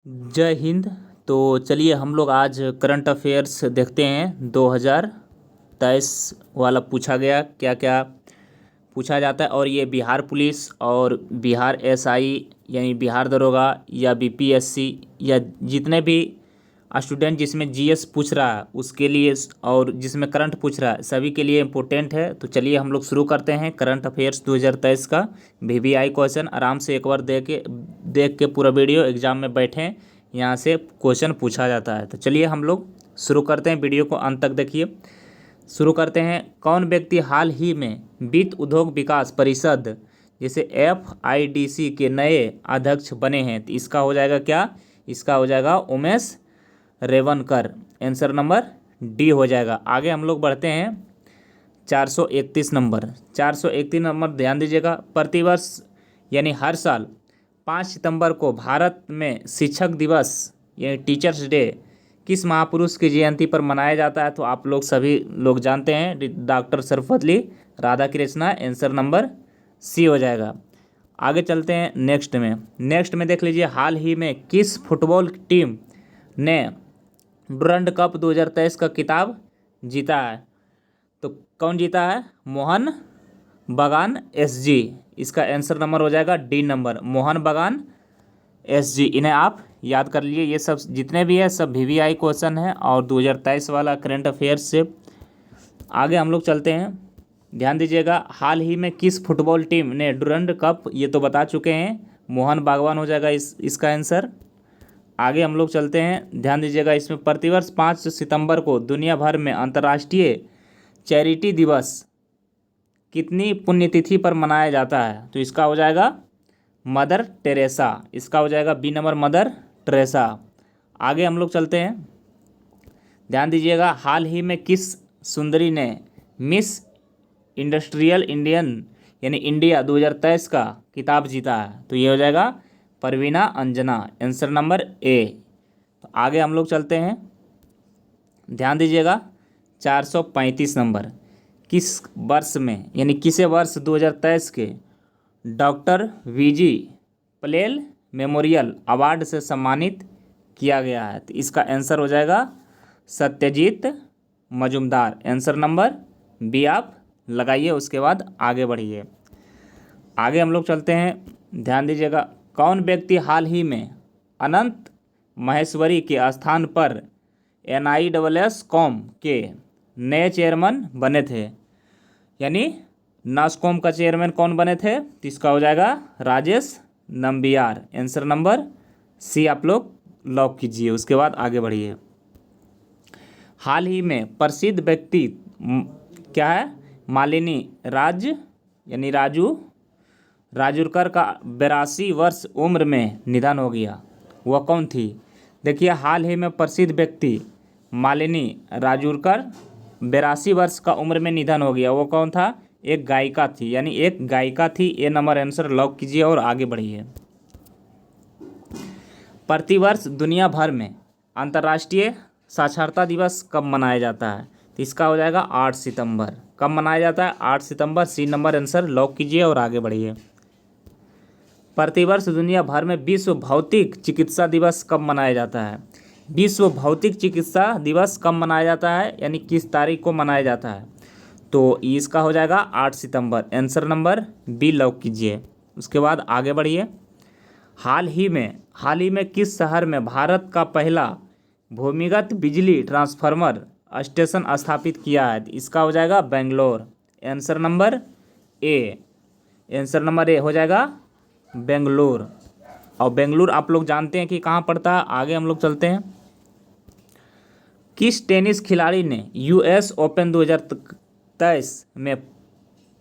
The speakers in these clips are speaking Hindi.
जय हिंद। तो चलिए हम लोग आज करंट अफेयर्स देखते हैं। 2023 वाला पूछा गया क्या क्या पूछा जाता है, और ये बिहार पुलिस और बिहार एसआई यानी बिहार दरोगा या बीपीएससी या जितने भी स्टूडेंट जिसमें जीएस पूछ रहा है उसके लिए और जिसमें करंट पूछ रहा है सभी के लिए इम्पोर्टेंट है। तो चलिए हम लोग शुरू करते हैं करंट अफेयर्स 2023 का वीवीआई क्वेश्चन। आराम से एक बार देख के पूरा वीडियो एग्जाम में बैठें, यहाँ से क्वेश्चन पूछा जाता है। तो चलिए हम लोग शुरू करते हैं, वीडियो को अंत तक देखिए। शुरू करते हैं। कौन व्यक्ति हाल ही में वित्त उद्योग विकास परिषद जैसे एफआईडीसी के नए अध्यक्ष बने हैं? तो इसका हो जाएगा क्या? इसका हो जाएगा Umesh Revankar. Answer number D हो जाएगा। आगे हम लोग बढ़ते हैं। 431 नंबर ध्यान दीजिएगा। प्रतिवर्ष यानी हर साल 5 सितंबर को भारत में शिक्षक दिवस यानी टीचर्स डे किस महापुरुष की जयंती पर मनाया जाता है? तो आप लोग सभी लोग जानते हैं, doctor Sarvepalli Radhakrishnan. Answer number C हो जाएगा। आगे चलते हैं नेक्स्ट में देख लीजिए, हाल ही में किस फुटबॉल टीम ने डुरंड कप 2023 का खिताब जीता है? तो कौन जीता है? मोहन बगान एसजी। इसका आंसर नंबर हो जाएगा डी नंबर, मोहन बगान एसजी। इन्हें आप याद कर लीजिए। ये सब जितने भी है सब वीवीआई क्वेश्चन है और 2023 वाला करंट अफेयर्स से। आगे हम लोग चलते हैं, ध्यान दीजिएगा। हाल ही में किस फुटबॉल टीम ने डुरंड कप, ये तो बता चुके हैं, मोहन बागवान हो जाएगा इसका आंसर। आगे हम लोग चलते हैं, ध्यान दीजिएगा। इसमें प्रतिवर्ष 5 सितंबर को दुनिया भर में अंतर्राष्ट्रीय चैरिटी दिवस कितनी पुण्यतिथि पर मनाया जाता है? तो इसका हो जाएगा मदर टेरेसा। इसका हो जाएगा बी नंबर, मदर टेरेसा। आगे हम लोग चलते हैं, ध्यान दीजिएगा। हाल ही में किस सुंदरी ने मिस इंडस्ट्रियल इंडियन यानी इंडिया 2023 का खिताब जीता है? तो ये हो जाएगा परवीना अंजना। आंसर नंबर ए। तो आगे हम लोग चलते हैं, ध्यान दीजिएगा। 435 नंबर, किस वर्ष में यानी किसे वर्ष 2023 के doctor V G Palel memorial award से सम्मानित किया गया है? तो इसका आंसर हो जाएगा Satyajit Majumdar. Answer number B आप लगाइए, उसके बाद आगे बढ़िए। आगे हम लोग चलते हैं, ध्यान दीजिएगा। कौन व्यक्ति हाल ही में अनंत महेश्वरी के स्थान पर NISS कॉम के नए चेयरमैन बने थे? यानी नासकॉम का चेयरमैन कौन बने थे? तो इसका हो जाएगा Rajesh Nambiar. Answer number C आप लोग लॉक कीजिए, उसके बाद आगे बढ़िए। हाल ही में प्रसिद्ध व्यक्ति क्या है? मालिनी राज यानी राजुरकर का 82 वर्ष उम्र में निधन हो गया। वह कौन थी? देखिए, हाल ही में प्रसिद्ध व्यक्ति मालिनी राजुरकर 82 वर्ष का उम्र में निधन हो गया। वो कौन था? एक गायिका थी, यानी एक गायिका थी। ए नंबर आंसर लॉक कीजिए और आगे बढ़िए। प्रतिवर्ष दुनिया भर में अंतर्राष्ट्रीय साक्षरता दिवस कब मनाया जाता है? तो इसका हो जाएगा 8 सितंबर। कब मनाया जाता है? 8 सितंबर। सी नंबर आंसर लॉक कीजिए और आगे बढ़िए। प्रतिवर्ष दुनिया भर में विश्व भौतिक चिकित्सा दिवस कब मनाया जाता है? विश्व भौतिक चिकित्सा दिवस कब मनाया जाता है, यानी किस तारीख को मनाया जाता है? तो इसका हो जाएगा 8 सितंबर। आंसर नंबर बी लॉक कीजिए, उसके बाद आगे बढ़िए। हाल ही में किस शहर में भारत का पहला भूमिगत बिजली ट्रांसफार्मर स्टेशन स्थापित किया है? इसका हो जाएगा बेंगलोर। आंसर नंबर ए। आंसर नंबर ए हो जाएगा बेंगलोर। और बेंगलुरु आप लोग जानते हैं कि कहाँ पड़ता है। आगे हम लोग चलते हैं। किस टेनिस खिलाड़ी ने US ओपन 2023 में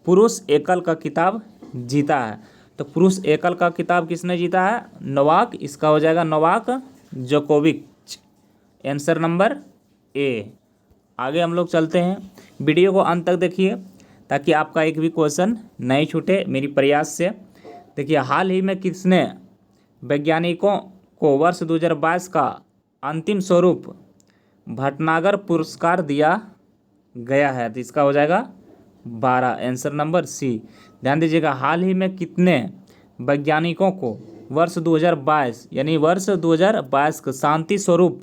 पुरुष एकल का खिताब जीता है? तो पुरुष एकल का खिताब किसने जीता है? नोवाक। इसका हो जाएगा नोवाक जोकोविच। Answer number A. आगे हम लोग चलते हैं, वीडियो को अंत तक देखिए ताकि आपका एक भी क्वेश्चन नहीं छूटे मेरी प्रयास से। देखिए, हाल ही में किसने वैज्ञानिकों को वर्ष 2022 का अंतिम स्वरूप भटनागर पुरस्कार दिया गया है? तो इसका हो जाएगा 12। Answer number C. ध्यान दीजिएगा, हाल ही में कितने वैज्ञानिकों को वर्ष 2022 यानी वर्ष 2022 का शांति स्वरूप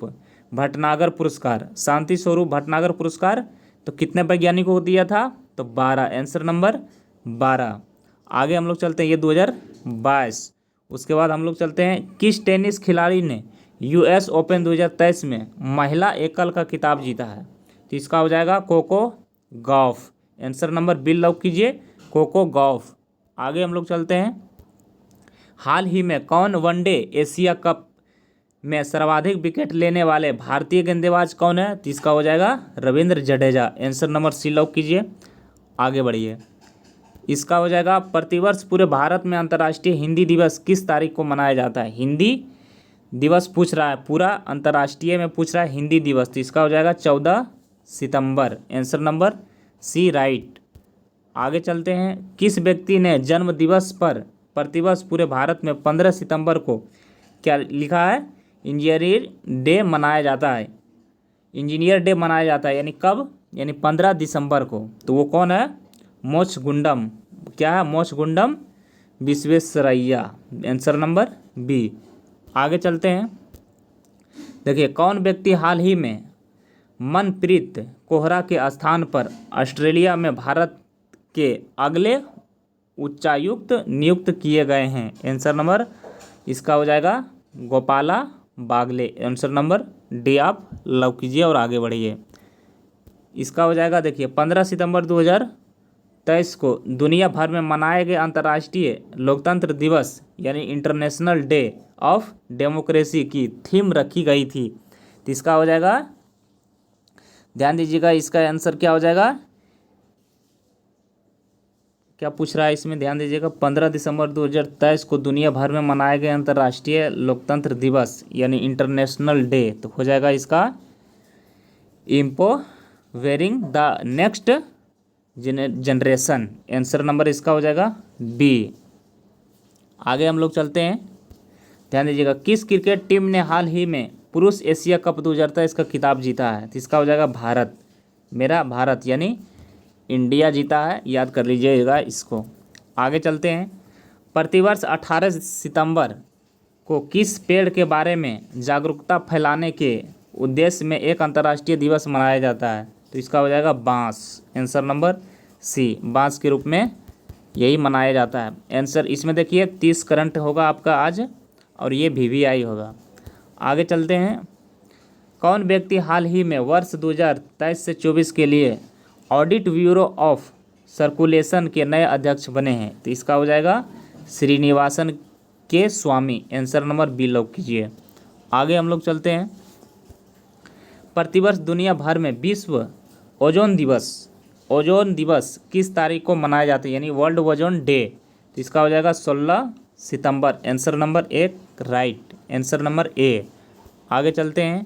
भटनागर पुरस्कार, शांति स्वरूप भटनागर पुरस्कार तो कितने वैज्ञानिकों को दिया था? तो 12, आंसर नंबर 12। आगे हम लोग चलते हैं, ये 2022। उसके बाद हम लोग चलते हैं, किस टेनिस खिलाड़ी ने US ओपन 2023 में महिला एकल का खिताब जीता है? तो इसका हो जाएगा Coco Gauff, answer number B lock कीजिए, कोको गॉफ। आगे हम लोग चलते हैं, हाल ही में कौन वनडे एशिया कप में सर्वाधिक विकेट लेने वाले भारतीय गेंदबाज कौन है? तो इसका हो जाएगा Ravindra Jadeja, answer number C lock कीजिए। आगे बढ़िए, इसका हो जाएगा, प्रतिवर्ष पूरे भारत में अंतर्राष्ट्रीय हिंदी दिवस किस तारीख को मनाया जाता है? हिंदी दिवस पूछ रहा है, पूरा अंतर्राष्ट्रीय में पूछ रहा है हिंदी दिवस, तो इसका हो जाएगा 14 सितंबर, आंसर नंबर सी राइट। आगे चलते हैं, किस व्यक्ति ने जन्म दिवस पर प्रतिवर्ष पूरे भारत में 15 सितंबर को क्या लिखा है? इंजीनियर डे मनाया जाता है, इंजीनियर डे मनाया जाता है, यानी कब? यानी 15 दिसंबर को। तो वो कौन है? मोक्षगुंडम, क्या है? Mokshagundam Visvesvaraya, answer number B. आगे चलते हैं, देखिए, कौन व्यक्ति हाल ही में मनप्रीत कोहरा के स्थान पर ऑस्ट्रेलिया में भारत के अगले उच्चायुक्त नियुक्त किए गए हैं? आंसर नंबर इसका हो जाएगा Gopala Bagle, answer number D आप लॉक कीजिए और आगे बढ़िए। इसका हो जाएगा, देखिए, 15 सितंबर 2023 को दुनिया भर में मनाए गए अंतर्राष्ट्रीय लोकतंत्र दिवस यानी इंटरनेशनल डे ऑफ डेमोक्रेसी की थीम रखी गई थी, तो इसका हो जाएगा, ध्यान दीजिएगा, इसका आंसर क्या हो जाएगा? क्या पूछ रहा है इसमें? ध्यान दीजिएगा, 15 दिसंबर 2023 को दुनिया भर में मनाए गए अंतर्राष्ट्रीय लोकतंत्र दिवस यानी इंटरनेशनल डे, तो हो जाएगा इसका empowering the next generation, answer number इसका हो जाएगा बी। आगे हम लोग चलते हैं, ध्यान दीजिएगा, किस क्रिकेट टीम ने हाल ही में पुरुष एशिया कप 2023 का खिताब जीता है? तो इसका हो जाएगा भारत, मेरा भारत यानी इंडिया जीता है, याद कर लीजिएगा इसको। आगे चलते हैं, प्रतिवर्ष 18 सितंबर को किस पेड़ के बारे में जागरूकता फैलाने के उद्देश्य में एक अंतर्राष्ट्रीय दिवस मनाया जाता है? तो इसका हो जाएगा बांस, आंसर नंबर सी, बांस के रूप में यही मनाया जाता है। आंसर इसमें देखिए 30 करंट होगा आपका आज, और ये VVI होगा। आगे चलते हैं, कौन व्यक्ति हाल ही में वर्ष 2023 से 24 के लिए ऑडिट ब्यूरो ऑफ सर्कुलेशन के नए अध्यक्ष बने हैं? तो इसका हो जाएगा श्रीनिवासन के स्वामी, आंसर नंबर बी लॉक कीजिए। आगे हम लोग चलते हैं, प्रतिवर्ष दुनिया भर में विश्व ओजोन दिवस किस तारीख को मनाया जाता है यानी वर्ल्ड ओजोन डे? तो इसका हो जाएगा 16 सितंबर, answer number 1 right, answer number A. आगे चलते हैं,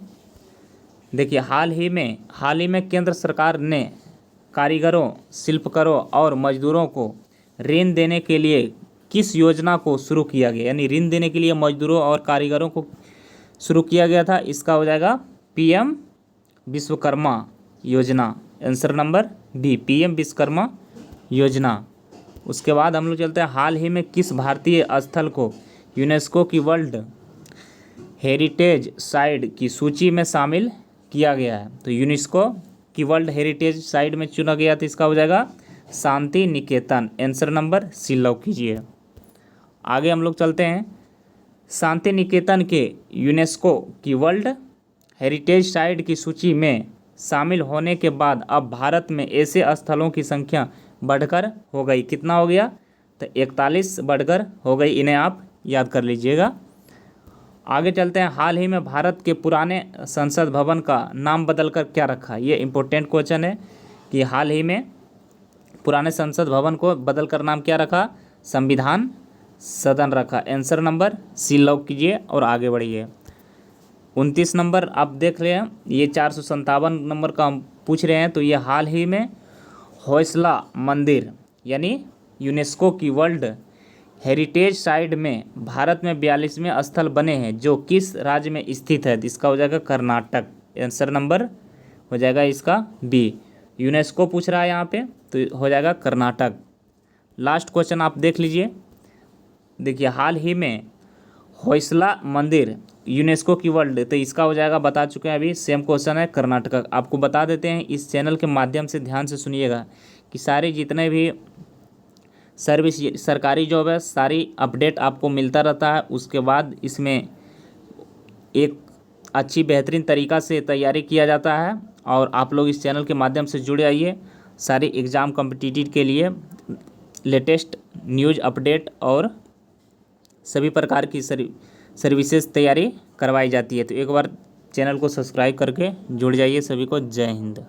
देखिए, हाल ही में केंद्र सरकार ने कारीगरों, शिल्पकारों और मजदूरों को ऋण देने के लिए किस योजना को शुरू किया गया? यानी ऋण देने के लिए मजदूरों और कारीगरों को शुरू किया गया था, इसका हो जाएगा PM Vishwakarma Yojana, answer number B, PM Vishwakarma Yojana. उसके बाद हम लोग चलते हैं, हाल ही में किस भारतीय स्थल को यूनेस्को की वर्ल्ड हेरिटेज साइट की सूची में शामिल किया गया है? तो यूनेस्को की वर्ल्ड हेरिटेज साइट में चुना गया, तो इसका हो जाएगा Shanti Niketan, answer number C lock कीजिए। आगे हम लोग चलते हैं, शांति निकेतन के यूनेस्को की वर्ल्ड हेरिटेज साइट की सूची में शामिल होने के बाद अब भारत में ऐसे स्थलों की संख्या बढ़कर हो गई, कितना हो गया? तो 41 बढ़कर हो गई, इन्हें आप याद कर लीजिएगा। आगे चलते हैं, हाल ही में भारत के पुराने संसद भवन का नाम बदलकर क्या रखा? ये इम्पोर्टेंट क्वेश्चन है कि हाल ही में पुराने संसद भवन को बदलकर नाम क्या रखा? संविधान सदन रखा, आंसर नंबर सी लॉक कीजिए और आगे बढ़िए। 29 नंबर आप देख रहे हैं, ये 457 नंबर का हम पूछ रहे हैं, तो ये हाल ही में होयसला मंदिर यानी यूनेस्को की वर्ल्ड हेरिटेज साइट में भारत में 42वें स्थल बने हैं, जो किस राज्य में स्थित है? इसका हो जाएगा कर्नाटक, आंसर नंबर हो जाएगा इसका बी। यूनेस्को पूछ रहा है यहाँ पे, तो हो जाएगा कर्नाटक। लास्ट क्वेश्चन आप देख लीजिए, देखिए, हाल ही में होयसला मंदिर यूनेस्को की वर्ल्ड, तो इसका हो जाएगा, बता चुके हैं अभी। सेम क्वेश्चन है कर्नाटका। आपको बता देते हैं, इस चैनल के माध्यम से ध्यान से सुनिएगा कि सारे जितने भी सर्विस सरकारी जॉब है सारी अपडेट आपको मिलता रहता है। उसके बाद इसमें एक अच्छी बेहतरीन तरीक़ा से तैयारी किया जाता है और आप लोग इस चैनल के माध्यम से जुड़े आइए। सारे एग्ज़ाम कॉम्पिटिटिव के लिए लेटेस्ट न्यूज़ अपडेट और सभी प्रकार की सर्विसेज तैयारी करवाई जाती है। तो एक बार चैनल को सब्सक्राइब करके जुड़ जाइए। सभी को जय हिंद।